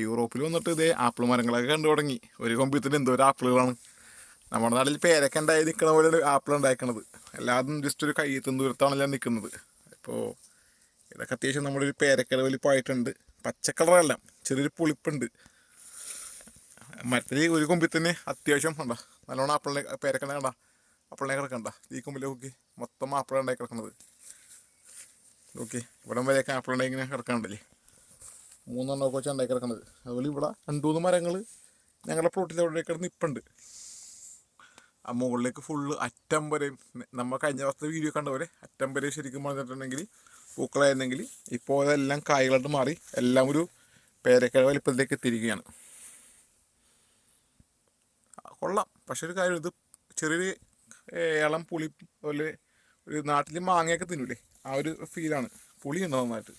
യൂറോപ്പിൽ വന്നിട്ട് ഇതേ ആപ്പിൾ മരങ്ങളൊക്കെ കണ്ടു തുടങ്ങി. ഒരു കൊമ്പത്തിന് എന്തോ ഒരു ആപ്പിളുകളാണ്. നമ്മുടെ നാട്ടിൽ പേരക്ക ഉണ്ടായി നിൽക്കണ പോലെ ആപ്പിൾ ഉണ്ടായിരിക്കണത്. എല്ലാതും ജസ്റ്റ് ഒരു കയ്യെത്തും ദൂരത്താണല്ലോ നിൽക്കുന്നത്. ഇപ്പോൾ ഇതൊക്കെ അത്യാവശ്യം നമ്മുടെ ഒരു പേരക്കട വലിപ്പമായിട്ടുണ്ട്. പച്ച കളറല്ല, ചെറിയൊരു പുളിപ്പുണ്ട്. മറ്റേ ഒരു കൊമ്പിൽ തന്നെ അത്യാവശ്യം കണ്ട നല്ലോണം ആപ്പിളിനെ പേരക്കണ കണ്ട ആപ്പിളിനെ കിടക്കണ്ട. ഈ കൊമ്പിൽ നോക്കി മൊത്തം ആപ്പിൾ ഉണ്ടായി കിടക്കുന്നത്. ഓക്കെ, ഇവിടം വരെയൊക്കെ ആപ്പിൾ ഉണ്ടായി ഇങ്ങനെ കിടക്കണ്ടല്ലേ, 3 എണ്ണമൊക്കെ വെച്ച് ഉണ്ടായി കിടക്കണത്. അതുപോലെ ഇവിടെ 2-3 മരങ്ങൾ ഞങ്ങളുടെ പ്ലോട്ടിൽ അവിടെ കിടന്ന് നിൽപ്പുണ്ട്. ആ മുകളിലേക്ക് ഫുള്ള് അറ്റം വരെയും നമ്മൾ കഴിഞ്ഞ വർഷത്തെ വീഡിയോ കണ്ട പോലെ അറ്റം വരെ ശരിക്കും പറഞ്ഞിട്ടുണ്ടെങ്കിൽ പൂക്കളായിരുന്നെങ്കിൽ ഇപ്പോൾ അതെല്ലാം കായ്കളായിട്ട് മാറി എല്ലാം ഒരു പേരക്ക വലിപ്പത്തിലേക്ക് എത്തിയിരിക്കുകയാണ്. കൊള്ളാം. പക്ഷെ ഒരു കാര്യം, ഇത് ചെറിയൊരു ഇളം പുളി പോലെ ഒരു നാട്ടിൽ മാങ്ങയൊക്കെ തിന്നൂലേ, ആ ഒരു ഫീലാണ്. പുളിയുണ്ട് നന്നായിട്ട്.